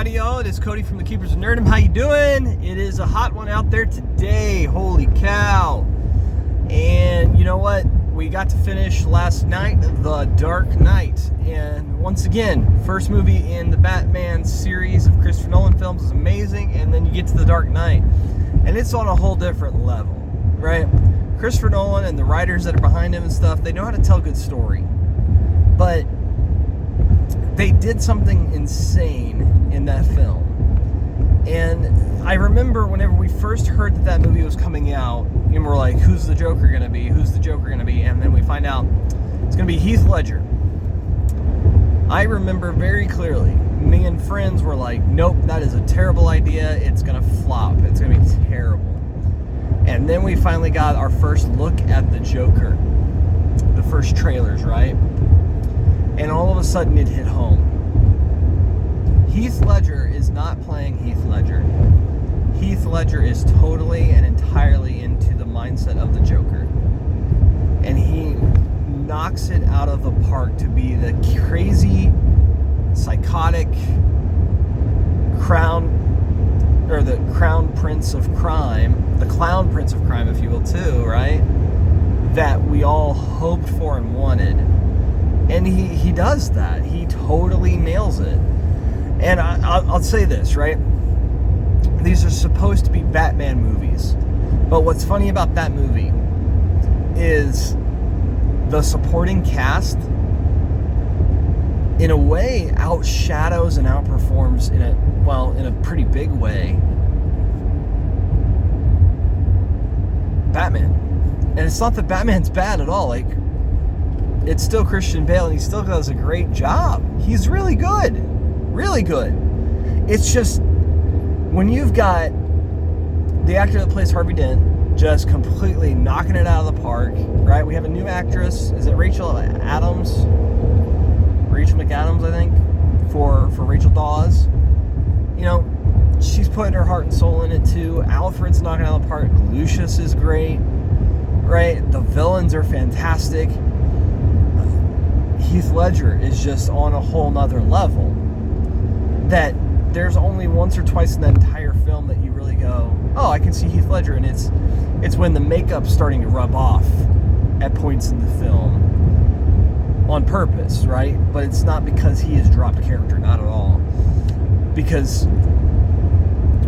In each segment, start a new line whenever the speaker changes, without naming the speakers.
howdy y'all, it is Cody from the Keepers of Nerdom. How you doing? It is a hot one out there today, holy cow. And you know what? We got to finish last night The Dark Knight. And once again, first movie in the Batman series of Christopher Nolan films is amazing. And then you get to The Dark Knight, and it's on a whole different level, right? Christopher Nolan and the writers that are behind him and stuff, they know how to tell a good story. But they did something insane in that film. And I remember whenever we first heard that movie was coming out, and we're like, who's the Joker gonna be? Who's the Joker gonna be? And then we find out it's gonna be Heath Ledger. I remember very clearly, me and friends were like, nope, that is a terrible idea. It's gonna flop. It's gonna be terrible. And then we finally got our first look at the Joker. The first trailers, right? And all of a sudden it hit home. Heath Ledger is not playing Heath Ledger. Heath Ledger is totally and entirely into the mindset of the Joker. And he knocks it out of the park to be the crazy, psychotic crown prince of crime, the clown prince of crime, if you will, too, right? That we all hoped for and wanted. And he does that. He totally nails it. And I'll say this, right? These are supposed to be Batman movies. But what's funny about that movie is the supporting cast, in a way, outshadows and outperforms in a pretty big way, Batman. And it's not that Batman's bad at all. Like, it's still Christian Bale, and he still does a great job. He's really good. Really good. It's just, when you've got the actor that plays Harvey Dent just completely knocking it out of the park, right? We have a new actress. Is it Rachel McAdams, I think, for Rachel Dawes. You know, she's putting her heart and soul in it, too. Alfred's knocking it out of the park. Lucius is great, right? The villains are fantastic. Heath Ledger is just on a whole nother level that there's only once or twice in the entire film that you really go, oh, I can see Heath Ledger, and it's when the makeup's starting to rub off at points in the film on purpose, right? But it's not because he has dropped character, not at all. Because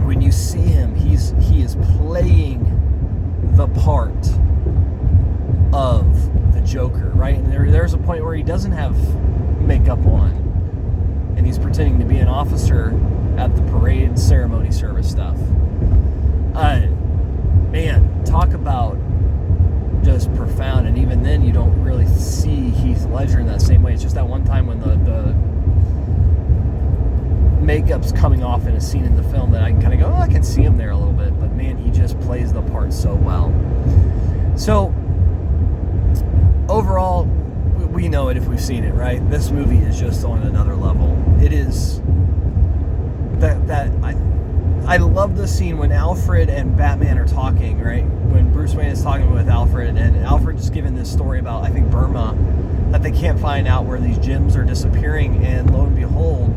when you see him, he is playing the part of the Joker, right? And there's a point where he doesn't have makeup on, and he's pretending to be an officer at the parade ceremony service stuff. Man, talk about just profound. And even then, you don't really see Heath Ledger in that same way. It's just that one time when the makeup's coming off in a scene in the film that I can kind of go, oh, I can see him there a little bit. But man, he just plays the part so well. So overall, we know it if we've seen it, right? This movie is just on another level. It is I love the scene when Alfred and Batman are talking, right? When Bruce Wayne is talking with Alfred, and Alfred just giving this story about, I think, Burma, that they can't find out where these gems are disappearing, and lo and behold,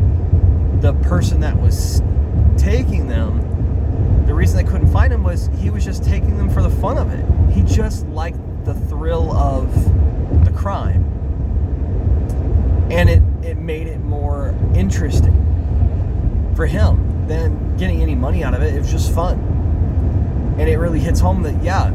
the person that was taking them, the reason they couldn't find him was he was just taking them for the fun of it. He just liked the thrill of the crime. And it made it more interesting for him than getting any money out of it. It was just fun. And it really hits home that, yeah,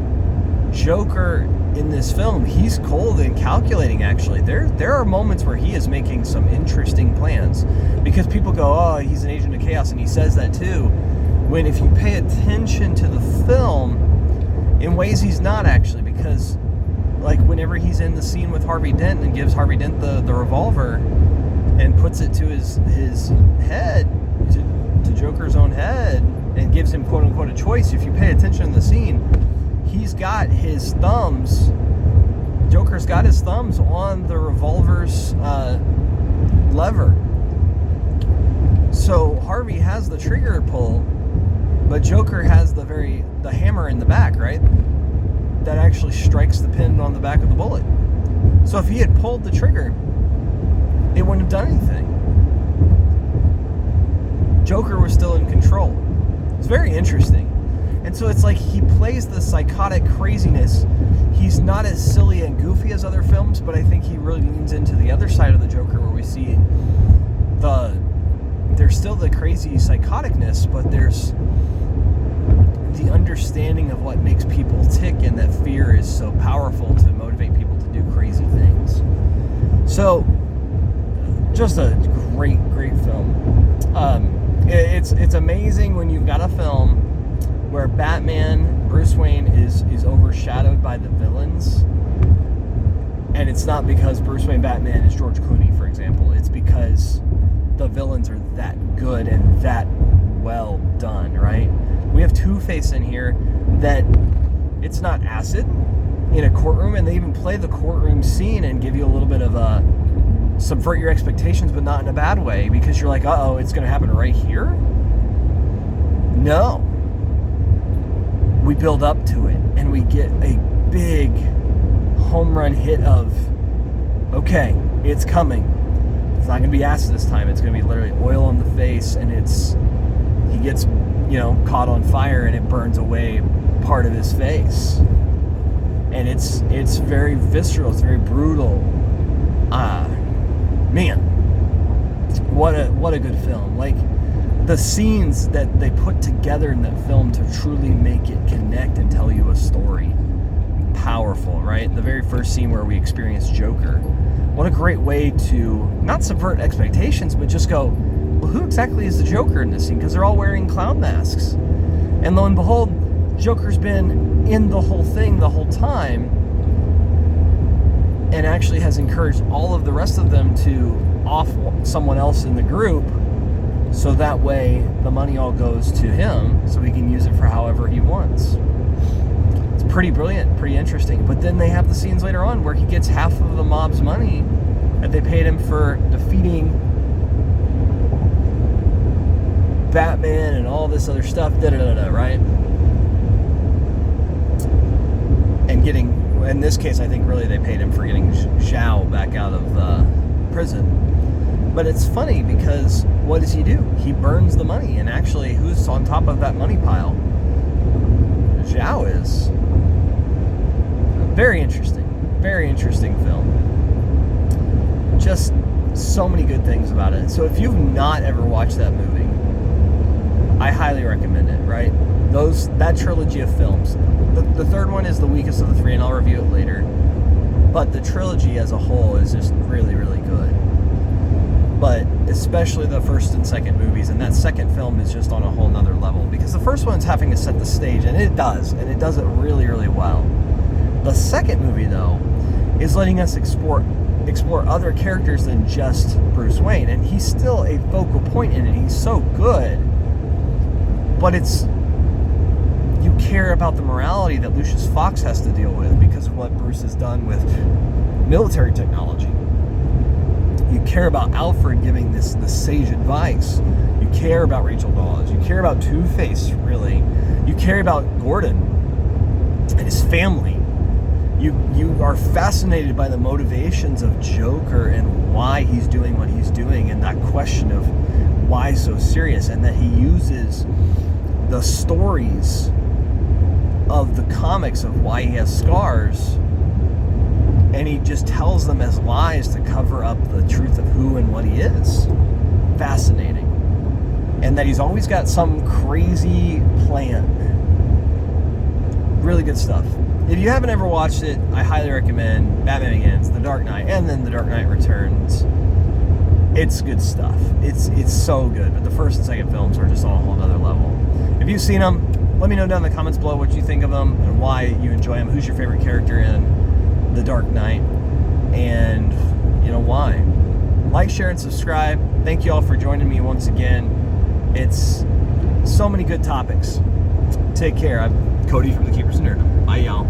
Joker in this film, he's cold and calculating, actually. There are moments where he is making some interesting plans. Because people go, oh, he's an agent of chaos, and he says that too. When if you pay attention to the film, in ways he's not, actually, because like whenever he's in the scene with Harvey Dent and gives Harvey Dent the revolver and puts it to his head, to Joker's own head, and gives him quote unquote a choice, if you pay attention to the scene, he's got his thumbs, Joker's got his thumbs on the revolver's lever. So Harvey has the trigger pull, but Joker has the hammer in the back, right? That actually strikes the pin on the back of the bullet. So if he had pulled the trigger, it wouldn't have done anything. Joker was still in control. It's very interesting. And so it's like he plays the psychotic craziness. He's not as silly and goofy as other films, but I think he really leans into the other side of the Joker where we see there's still the crazy psychoticness, but there's the understanding of what makes people tick, and that fear is so powerful to motivate people to do crazy things. So, just a great film. It's amazing when you've got a film where Batman, Bruce Wayne, is overshadowed by the villains. And it's not because Bruce Wayne Batman is George Clooney, for example. It's because the villains are that good and that well done, right? We have Two-Face in here that it's not acid in a courtroom, and they even play the courtroom scene and give you a little bit of a subvert your expectations, but not in a bad way, because you're like, uh-oh, it's going to happen right here? No. We build up to it, and we get a big home run hit of, okay, it's coming. It's not going to be acid this time. It's going to be literally oil on the face, and he gets, caught on fire, and it burns away part of his face. And it's very visceral. It's very brutal. Man, what a good film. Like, the scenes that they put together in that film to truly make it connect and tell you a story. Powerful, right? The very first scene where we experience Joker. What a great way to not subvert expectations, but just go, well, who exactly is the Joker in this scene? Because they're all wearing clown masks. And lo and behold, Joker's been in the whole thing the whole time, and actually has encouraged all of the rest of them to off someone else in the group, so that way the money all goes to him, so he can use it for however he wants. It's pretty brilliant, pretty interesting. But then they have the scenes later on where he gets half of the mob's money that they paid him for defeating Batman and all this other stuff, right? And getting, in this case, I think really they paid him for getting Zhao back out of prison. But it's funny because what does he do? He burns the money, and actually, who's on top of that money pile? Zhao is. Very interesting film. Just so many good things about it. So if you've not ever watched that movie, I highly recommend it, right? That trilogy of films. The third one is the weakest of the three, and I'll review it later. But the trilogy as a whole is just really, really good. But especially the first and second movies, and that second film is just on a whole nother level, because the first one's having to set the stage, and it does it really, really well. The second movie, though, is letting us explore other characters than just Bruce Wayne, and he's still a focal point in it. He's so good, but you care about the morality that Lucius Fox has to deal with because of what Bruce has done with military technology. You care about Alfred giving this sage advice. You care about Rachel Dawes. You care about Two-Face, really. You care about Gordon and his family. You are fascinated by the motivations of Joker and why he's doing what he's doing, and that question of why so serious, and that he uses the stories of the comics of why he has scars, and he just tells them as lies to cover up the truth of who and what he is. Fascinating. And that he's always got some crazy plan. Really good stuff. If you haven't ever watched it, I highly recommend Batman Begins, The Dark Knight, and then The Dark Knight Returns. It's good stuff. It's so good, but the first and second films are just on a whole other level. If you've seen them, let me know down in the comments below what you think of them and why you enjoy them. Who's your favorite character in The Dark Knight, and why. Like, share, and subscribe. Thank you all for joining me once again. It's so many good topics. Take care. I'm Cody from the Keepers of Nerdom. Bye, y'all.